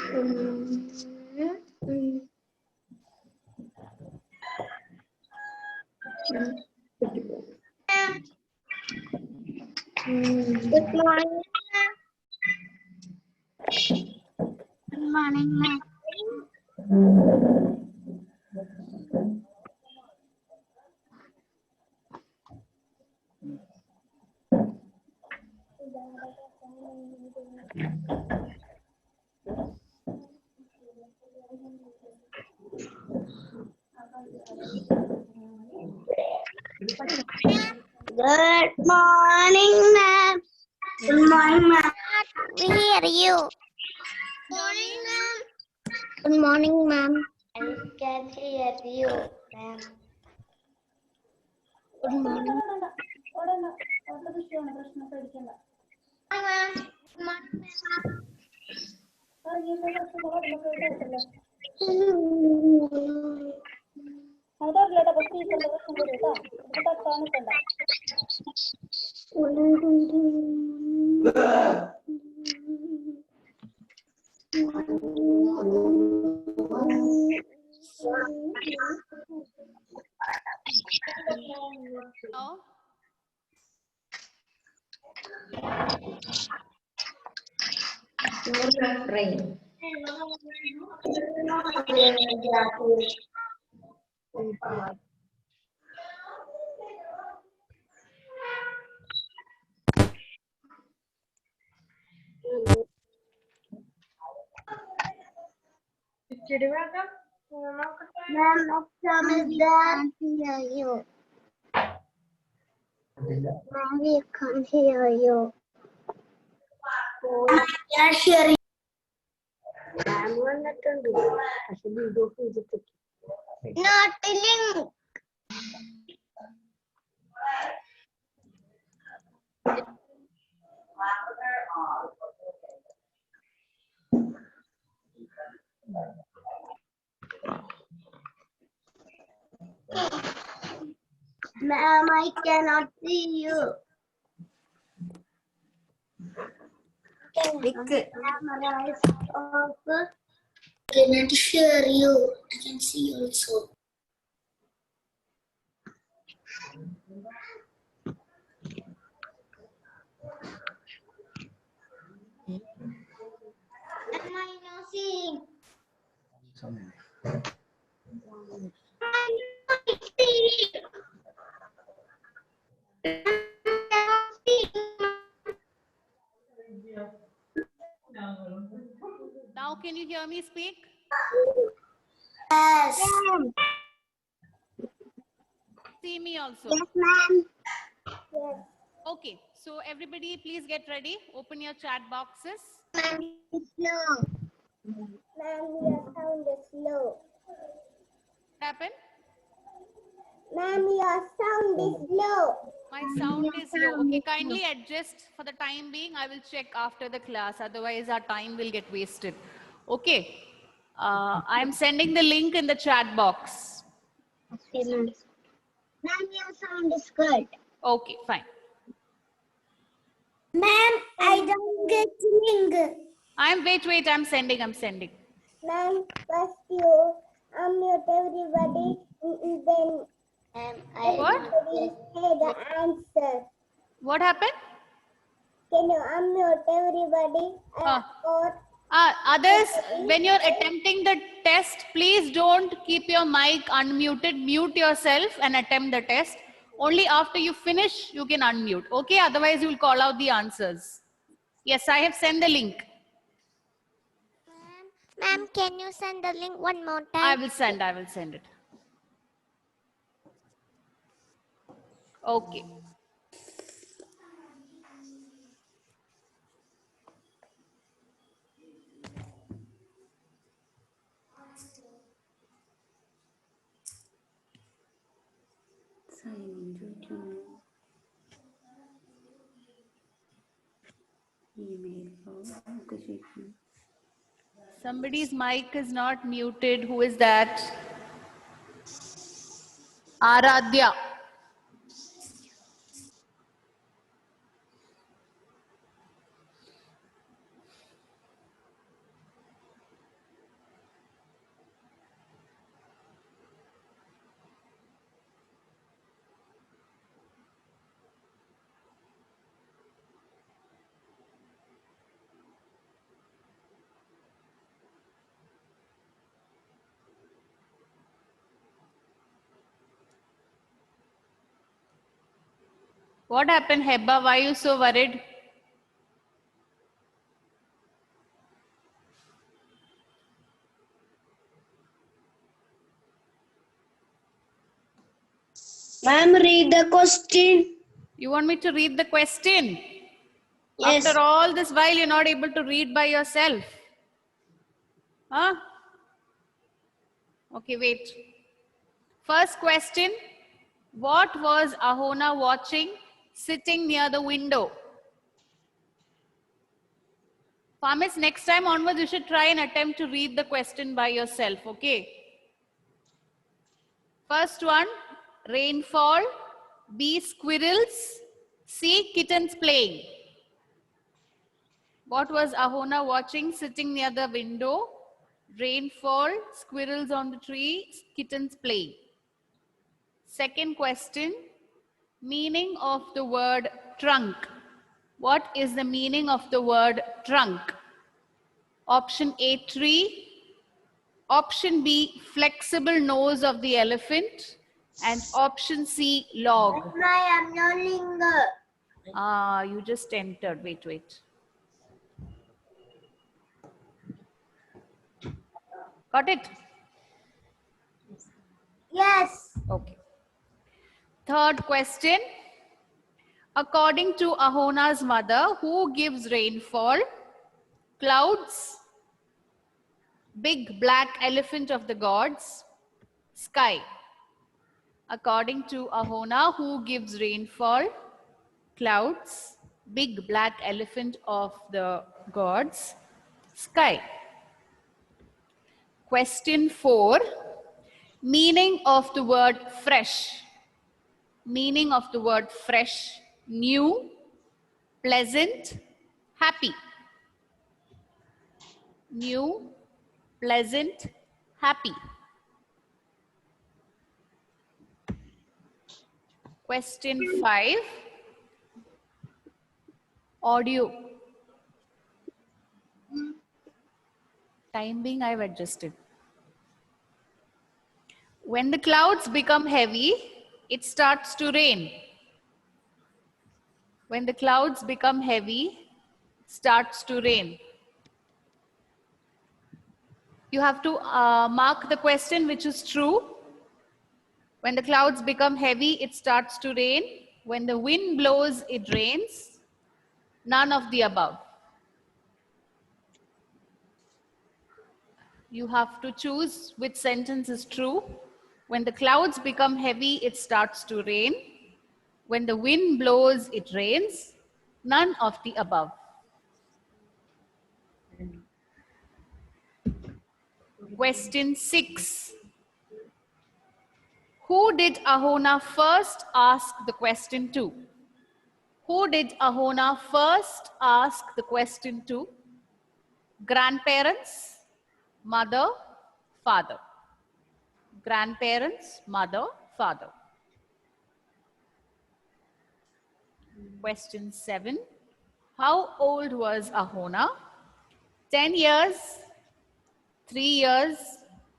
Good morning. Good morning, ma'am. Good morning, ma'am. Good morning, ma'am. We hear you. Morning, ma'am. Good morning, ma'am. I can hear you, ma'am. Good morning. No. Rain. Ma'am, Oxfam is there. Can't hear you. Ma'am, we can't hear you. Yes, sure. Not link. Ma'am, I cannot see you. Camera is off. Cannot hear you. I can see you also. Am I not seeing? Now can you hear me speak? Yes. See me also. Yes, ma'am. Yes. Okay, so everybody please get ready. Open your chat boxes. Ma'am, it's slow. Ma'am, your sound is slow. What happened? Ma'am, your sound is low. My sound is low. Okay, kindly adjust for the time being. I will check after the class. Otherwise, our time will get wasted. Okay. I am sending the link in the chat box. Okay, ma'am. Ma'am, your sound is good. Okay, fine. Ma'am, I don't get link. Wait, I'm sending. Ma'am, first you unmute everybody, then What? everybody say the answer. What happened? Can you unmute everybody? Or Others, when you're attempting the test, please don't keep your mic unmuted. Mute yourself and attempt the test. Only after you finish, you can unmute. Okay, otherwise you'll call out the answers. Yes, I have sent the link. Ma'am, can you send the link one more time? I will send it. Okay. Somebody's mic is not muted. Who is that? Aradhya. What happened, Heba? Why are you so worried? Ma'am, read the question. You want me to read the question? Yes. After all this while, you're not able to read by yourself. Huh? Okay, wait. First question. What was Ahona watching sitting near the window? Farmers, next time onwards, you should try and attempt to read the question by yourself, okay? First one, rainfall. B, squirrels. C, kittens playing. What was Ahona watching sitting near the window? Rainfall, squirrels on the tree, kittens playing. Second question, meaning of the word trunk. What is the meaning of the word trunk? Option A, tree. Option B, flexible nose of the elephant. And option C, log. You just entered. Wait. Got it? Yes. Okay. Third question. According to Ahona's mother, who gives rainfall? Clouds, big black elephant of the gods, sky. According to Ahona, who gives rainfall? Clouds, big black elephant of the gods, sky. Question 4. Meaning of the word fresh. Meaning of the word fresh, new, pleasant, happy. New, pleasant, happy. Question 5. Audio. Time being, I've adjusted. When the clouds become heavy, it starts to rain. When the clouds become heavy, starts to rain. You have to mark the question which is true. When the clouds become heavy, it starts to rain. When the wind blows, it rains. None of the above. You have to choose which sentence is true. When the clouds become heavy, it starts to rain. When the wind blows, it rains. None of the above. Question 6. Who did Ahona first ask the question to? Who did Ahona first ask the question to? Grandparents, mother, father. Grandparents, mother, father. Question 7. How old was Ahona? 10 years, 3 years,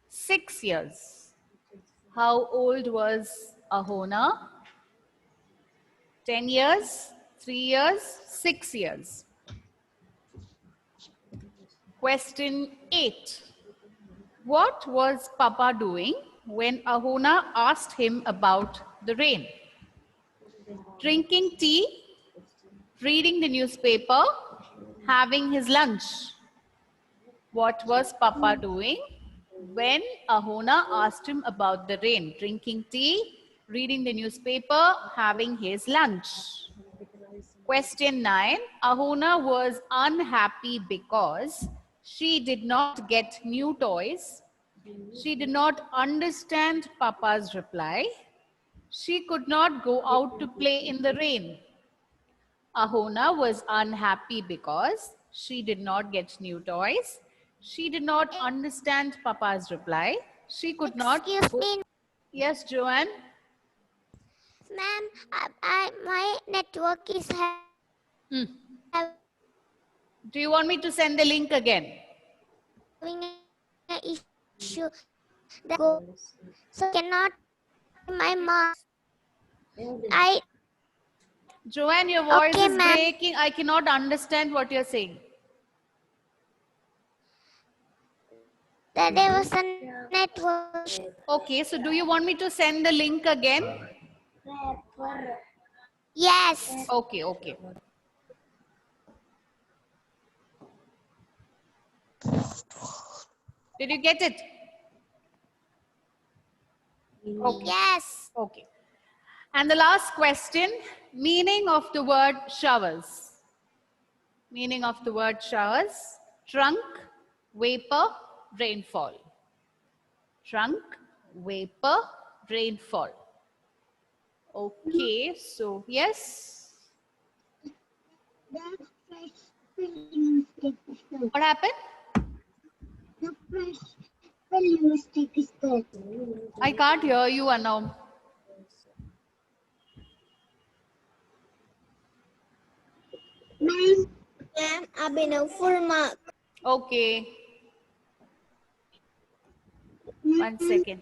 6 years. How old was Ahona? 10 years, 3 years, 6 years. Question 8. What was Papa doing when Ahona asked him about the rain? Drinking tea, reading the newspaper, having his lunch. What was Papa doing when Ahona asked him about the rain? Drinking tea, reading the newspaper, having his lunch. Question 9. Ahona was unhappy because she did not get new toys. She did not understand Papa's reply. She could not go out to play in the rain. Ahona was unhappy because she did not get new toys. She did not understand Papa's reply. She could not. Excuse me, Yes, Joanne. ma'am. My network is Hmm. Do you want me to send the link again? having an issue. That go, so cannot my marks. Joanne, your voice Okay, is ma'am. breaking. I cannot understand what you're saying. That there was a network. Okay, so do you want me to send the link again? Yes. Okay, okay. Did you get it? Okay. Yes. Okay. And the last question, meaning of the word showers. Meaning of the word showers, trunk, vapor, rainfall. Trunk, vapor, rainfall. Okay, so yes. What happened? I can't hear you, Anam. Ma'am, Abhinav, full mark. Okay. 1 second.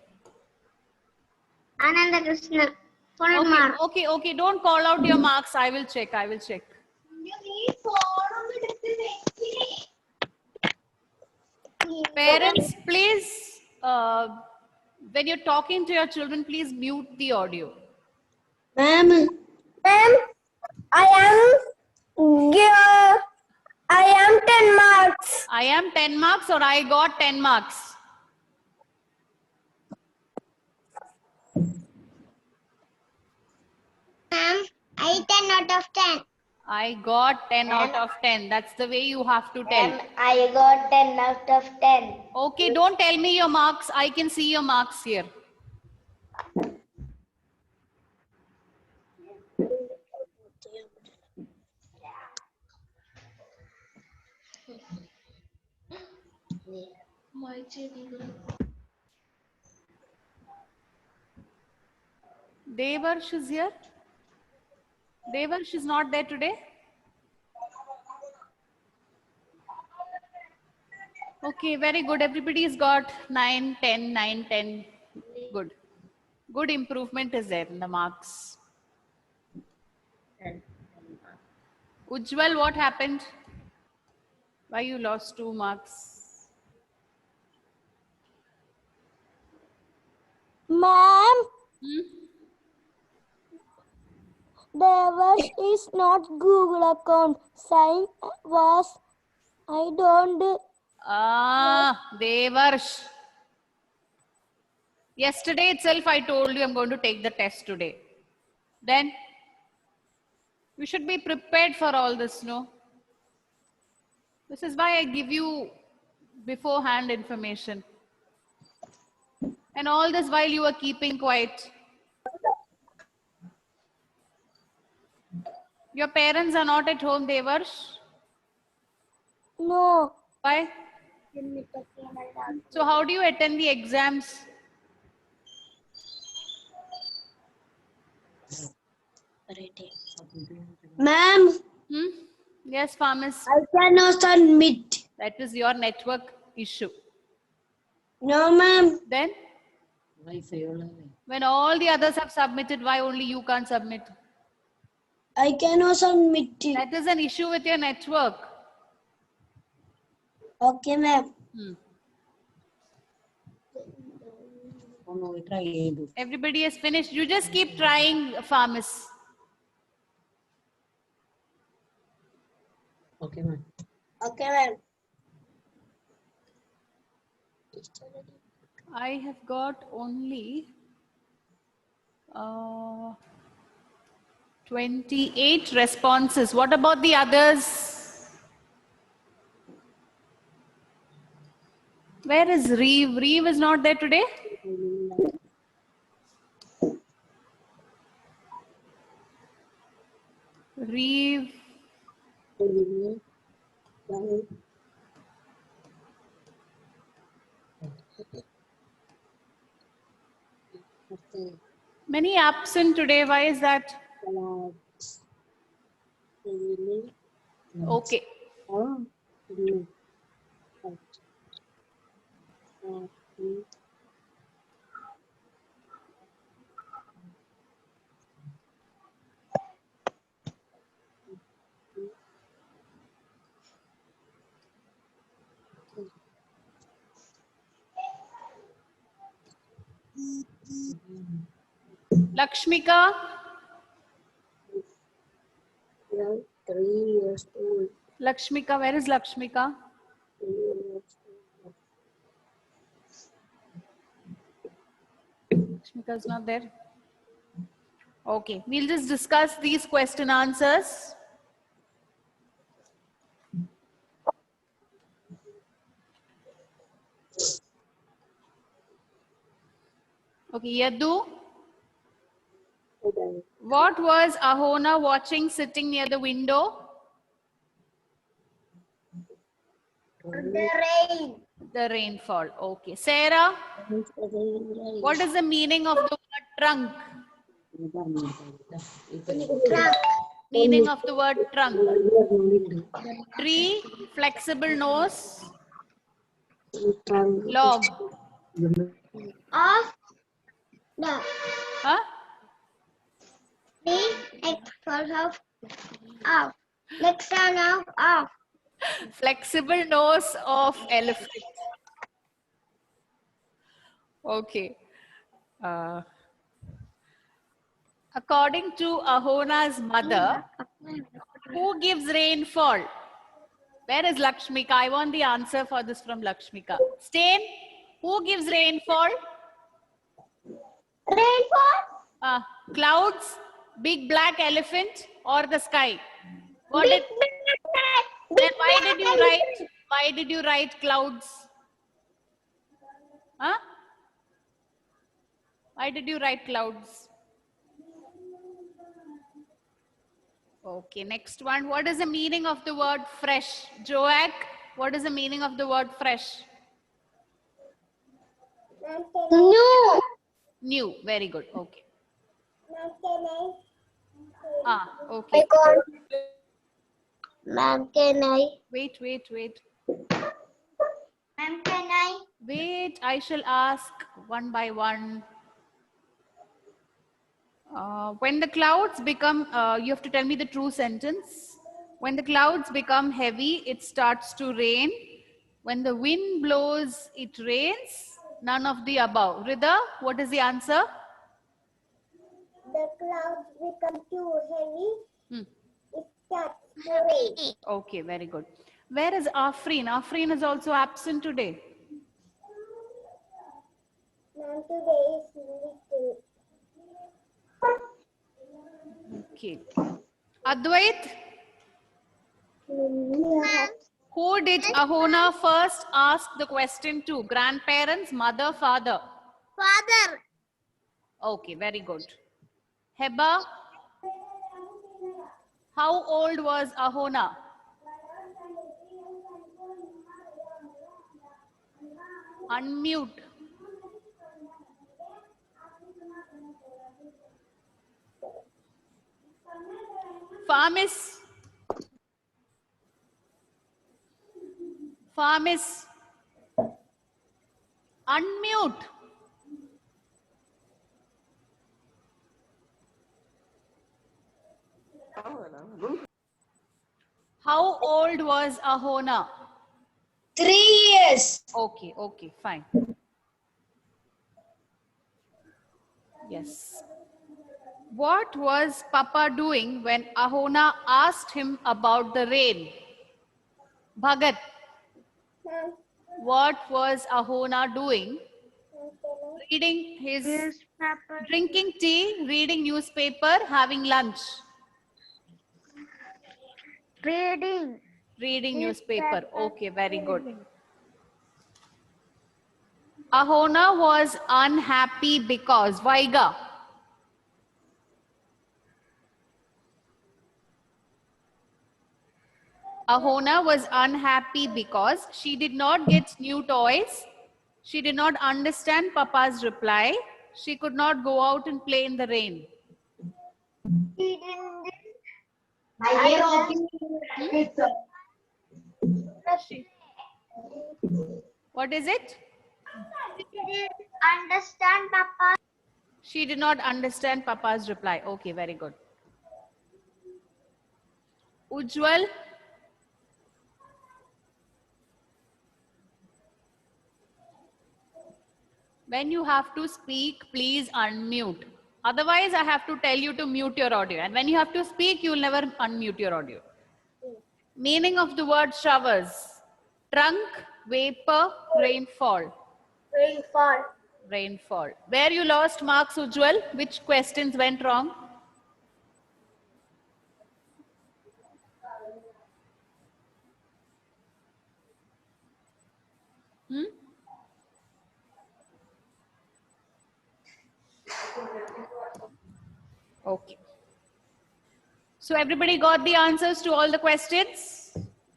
Ananda Krishna, full Okay, mark. okay, okay. Don't call out your marks. I will check. I will check. Parents, please, when you're talking to your children, please mute the audio. Ma'am, Ma'am, I am 10 marks. I am 10 marks or I got 10 marks? Ma'am, I 10 out of 10. I got 10 out of 10. That's the way you have to tell. I got 10 out of 10. Okay, don't tell me your marks. I can see your marks here. Devarsh is here. Devarsh is not there today. Okay, very good. Everybody's got 9, 10, 9, 10. Good. Good improvement is there in the marks. Ujjwal, what happened? Why you lost 2 marks? Ma'am, Hmm? Devash is not Google account. Sign was I don't. Devarsh. Yesterday itself, I told you I'm going to take the test today. Then you should be prepared for all this, no? This is why I give you beforehand information. And all this while you are keeping quiet. Your parents are not at home, Devarsh. No. Why? So how do you attend the exams? ma'am, Hmm? Yes, pharmacist. I cannot submit. That is your network issue. No, ma'am, Then, when all the others have submitted, why only you can't submit? I cannot submit it. That is an issue with your network. Okay, ma'am. Hmm. Everybody has finished. You just keep trying, pharmacist. Okay, ma'am. I have got only 28 responses. What about the others? Where is Reeve? Reeve is not there today? Reeve. Many absent today. Why is that? Okay. Lakshmika? 3 years old. Lakshmika, where is Lakshmika? Lakshmika is not there. Okay, we'll just discuss these question answers. Okay, Yadu. What was Ahona watching sitting near the window? The rain. The rainfall. Okay. Sarah, what is the meaning of the word trunk? Truck. Meaning of the word trunk. Tree, flexible nose, log. Off. The Huh? tree. Extra of. Off. Next one of. Off. Flexible nose of elephant. Okay. According to Ahona's mother, who gives rainfall? Where is Lakshmika? I want the answer for this from Lakshmika. Stain, who gives rainfall? Rainfall. Clouds, big black elephant, or the sky? What did, then why did you write? Why did you write clouds? Huh? Why did you write clouds? Okay, next one. What is the meaning of the word fresh? Joak, what is the meaning of the word fresh? New. New. Very good. Okay. Okay. Ma'am, can I? Wait. Ma'am, can I? Wait, I shall ask one by one. When the clouds become, you have to tell me the true sentence. When the clouds become heavy, it starts to rain. When the wind blows, it rains. None of the above. Rida, what is the answer? The clouds become too heavy. Hmm. It starts to rain. Okay, very good. Where is Afreen? Afreen is also absent today. Ma'am, today is little. Okay. Advait, who did Ahona first ask the question to? Grandparents, mother, father? Father. Okay, very good. Heba, how old was Ahona? Unmute. Farmis. Unmute. How old was Ahona? 3 years. Okay, fine. Yes. What was Papa doing when Ahona asked him about the rain? Bhagat, Ma'am, what was Ahona doing? Reading his, newspaper. drinking tea, reading newspaper, having lunch. Reading. Reading newspaper. Okay, very good. Ahona was unhappy because. Vaiga. Ahona was unhappy because she did not get new toys. She did not understand Papa's reply. She could not go out and play in the rain. What is it? She didn't understand Papa. She did not understand Papa's reply. Okay, very good. Ujjwal. when you have to speak, please unmute. Otherwise, I have to tell you to mute your audio. And when you have to speak, you will never unmute your audio. Meaning of the word showers. Trunk, vapor, rainfall. Rainfall. Rainfall. Where you lost marks, Ujjwal? Which questions went wrong? Okay. So everybody got the answers to all the questions?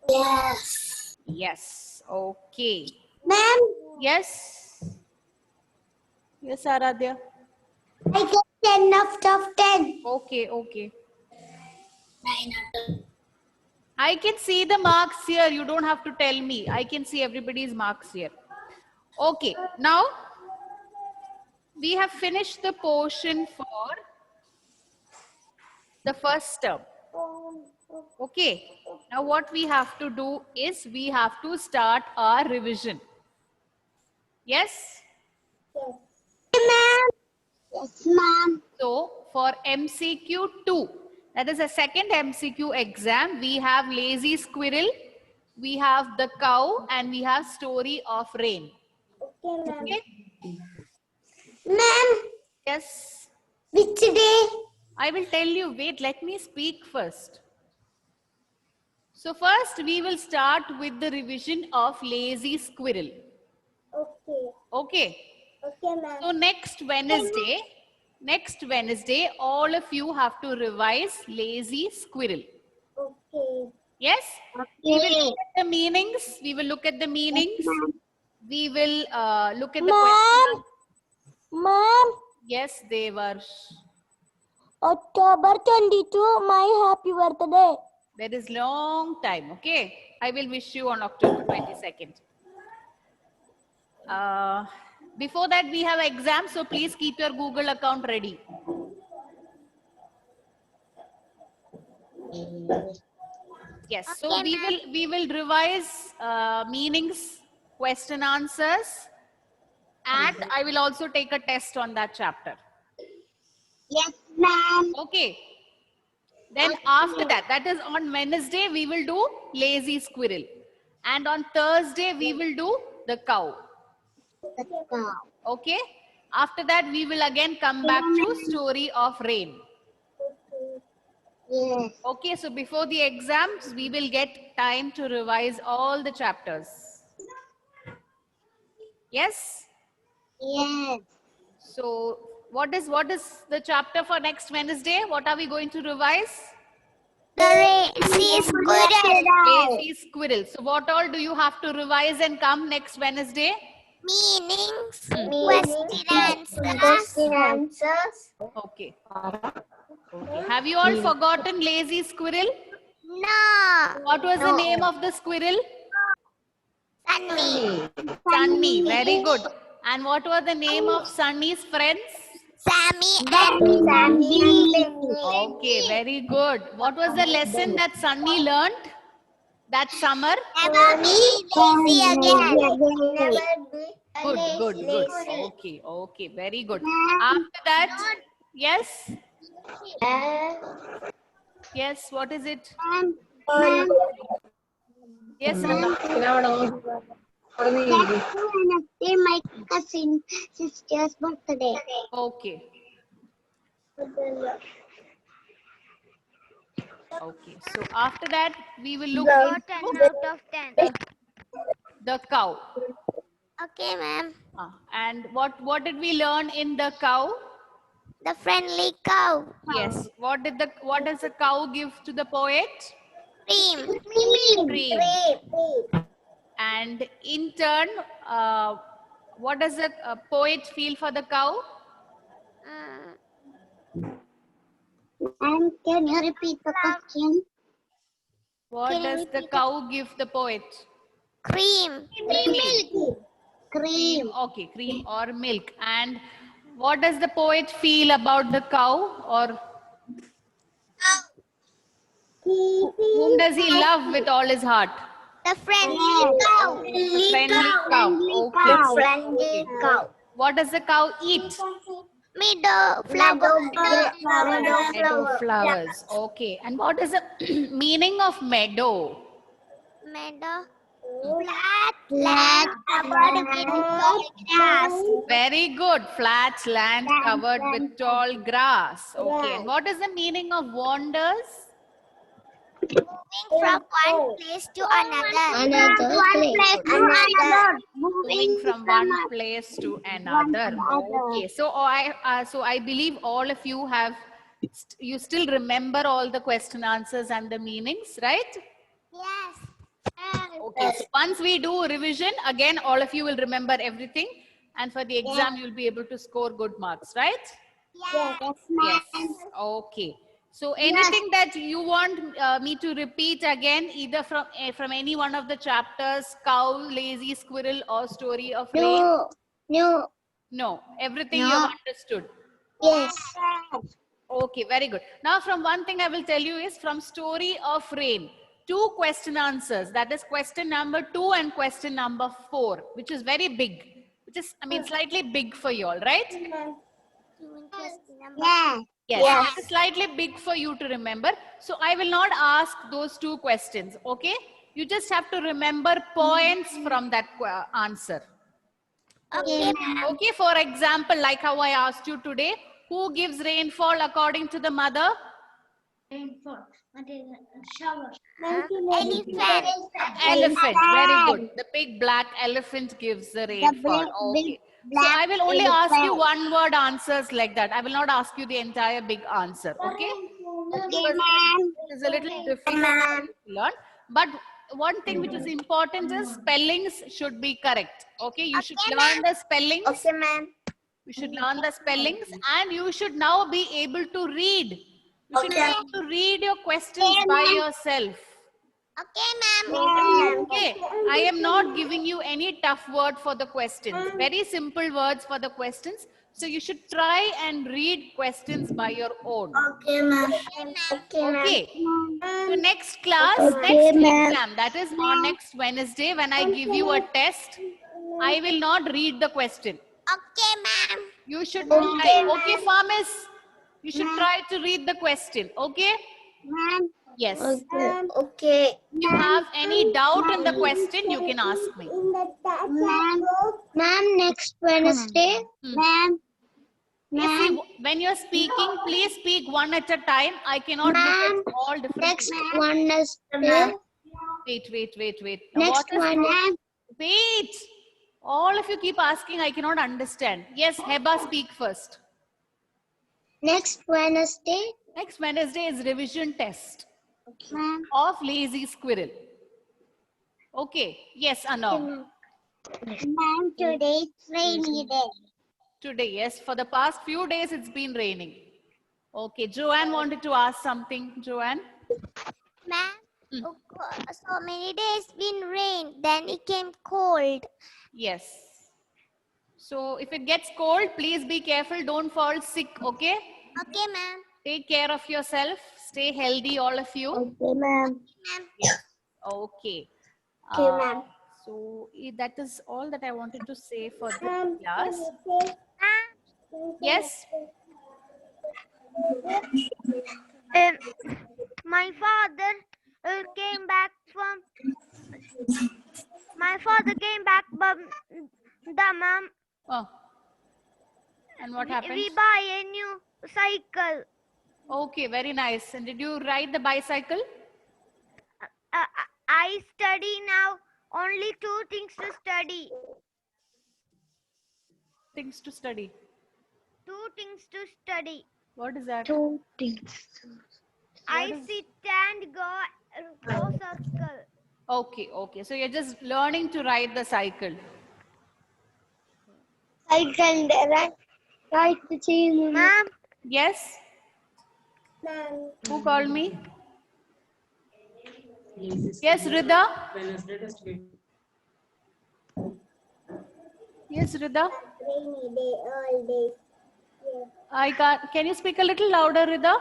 Yes. Yes. Okay. Ma'am, Yes. Yes, Aradhya. I got 10 out of 10. Okay, okay. 9 out of 10. I can see the marks here. You don't have to tell me. I can see everybody's marks here. Okay. Now, we have finished the portion for the first term. Okay. Now, what we have to do is we have to start our revision. Yes? Ma'am. Yes, ma'am. So, for MCQ 2, that is a second MCQ exam, we have lazy squirrel, we have the cow, and we have story of rain. Okay, ma'am. Okay? Ma'am, Yes. which day? I will tell you. Wait, let me speak first. So first, we will start with the revision of lazy squirrel. Okay. Okay. Okay, ma'am. So next Wednesday, all of you have to revise lazy squirrel. Okay. Yes? We will Okay. look at the meanings. We will look at the meanings. We will look at the Ma'am. question. Ma'am, Yes, Devarsh. October 22, my happy birthday. There is long time. Okay. I will wish you on October 22nd. Before that, we have exams. So please keep your Google account ready. Yes. So Okay, we will revise meanings, question answers, and I will also take a test on that chapter. Yes, ma'am. Okay. Then after that, that is on Wednesday, we will do lazy squirrel. And on Thursday, we will do the cow. Okay. After that, we will again come back to story of rain. Yes. Okay. So before the exams, we will get time to revise all the chapters. Yes. Yes. So what is the chapter for next Wednesday? What are we going to revise? The lazy squirrel. Lazy squirrel. So what all do you have to revise and come next Wednesday? Meanings, Question answers. Okay. Okay. Have you all forgotten lazy squirrel? No. What was the name of the squirrel? Sunny. Sunny. Very good. And what was the name of Sunny's friends? Sammy and Sandy. Okay, very good. What was the lesson that Sunny learned that summer? Never be lazy again. Never Good, good, good. Okay, okay, very good. After that, yes, yes, what is it? Yes, Anna. Wednesday, my cousin sister's birthday. Okay. Okay, so after that, we will look at 10 out of 10. the cow. Okay, ma'am. And what did we learn in the cow? The friendly cow. Yes. What does the cow give to the poet? Cream. Cream. And in turn, what does the poet feel for the cow? And can you repeat the question? What does the cow give the poet? Cream. Cream. Okay, cream or milk. And what does the poet feel about the cow? Or whom does he love with all his heart? The friendly cow. The friendly cow. Okay. The friendly cow. What does the cow eat? Meadow flower. Meadow flowers. Okay. And what is the meaning of meadow? Meadow. Flat land covered with tall grass. Very good. Flat land covered with tall grass. Okay. And what is the meaning of wanders? Moving from one place to another. Moving from one place to another. Okay. So I believe all of you have you still remember all the question answers and the meanings, right? Yes. Okay. So once we do revision, again, all of you will remember everything. And for the exam, you'll be able to score good marks, right? Yes. Yes. Okay. So anything that you want me to repeat again, either from any one of the chapters, cow, lazy squirrel, or story of rain? No. No. Everything you have understood. Yes. Okay, very good. Now, from one thing I will tell you is from story of rain, 2 question answers. That is question number 2 and question number 4, which is very big. Which is, I mean, slightly big for you all, right? Yeah. Yes. It's slightly big for you to remember. So I will not ask those 2 questions. Okay. You just have to remember points from that answer. Okay. Okay. For example, like how I asked you today, who gives rainfall according to the mother? Elephant. Elephant. Very good. The big black elephant gives the rainfall. Okay. So I will only ask you one word answers like that. I will not ask you the entire big answer. Okay. Because it is a little difficult to learn. But one thing which is important is spellings should be correct. Okay. You should learn the spellings. Okay, ma'am. You should learn the spellings and you should now be able to read. You should be able to read your questions by yourself. Okay, ma'am. Okay, I am not giving you any tough word for the questions. Very simple words for the questions. So you should try and read questions by your own. Okay, ma'am. Okay. So next class, next exam, that is on next Wednesday, when I give you a test, I will not read the question. Okay, ma'am. You should try. Okay, Farmers, you should try to read the question. Okay? Ma'am. Yes. Okay. If you have any doubt in the question, you can ask me. Ma'am, next Wednesday. Ma'am. Yes, see, when you're speaking, please speak one at a time. I cannot look at all different Next people. Wednesday. Wait. Next one. Wait. All of you keep asking, I cannot understand. Yes, Heba, speak first. Next Wednesday. Next Wednesday is revision test Ma'am. of lazy squirrel. Okay. Yes, Anna. Ma'am, today it's rainy day. Today, yes. For the past few days, it's been raining. Okay. Joanne wanted to ask something. Joanne? Ma'am, so many days been rain, then it came cold. Yes. So if it gets cold, please be careful. Don't fall sick. Okay. Okay, ma'am. Take care of yourself. Stay healthy, all of you. Okay, ma'am. Okay. Okay, ma'am. So that is all that I wanted to say for this class. Yes. My father came back from the mom. Oh. And what happened? We buy a new cycle. Okay, very nice. And did you ride the bicycle? I study now. Only 2 things to study. Things to study. 2 things to study. What is that? 2 things. I sit and go circle. Okay. So you're just learning to ride the cycle. Cycle, right? Ma'am. Yes? Who called me? Yes, Rida? Yes, Rida? Rainy day, all day. I can't. Can you speak a little louder, Rida?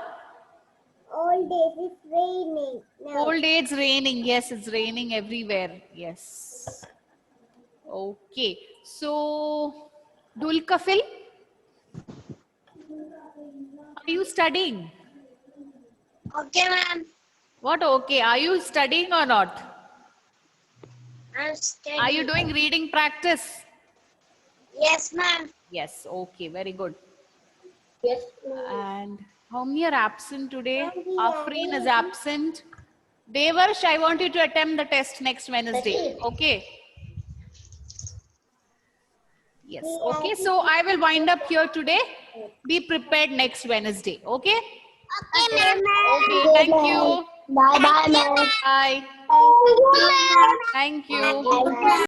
All days it's raining. Whole day it's raining. Yes, it's raining everywhere. Yes. Okay. So Dulkafil, are you studying? Okay, ma'am. What okay? Are you studying or not? I'm studying. Are you doing reading practice? Yes, ma'am. Yes, okay, very good. Yes, ma'am. And how many are absent today? Afreen is absent. Devarsh, I want you to attempt the test next Wednesday. Okay. Yes. Okay. So I will wind up here today. Be prepared next Wednesday. Okay. Okay, ma'am. Okay. Thank you. Bye, bye, ma'am. Bye. Thank you, ma'am. Thank you.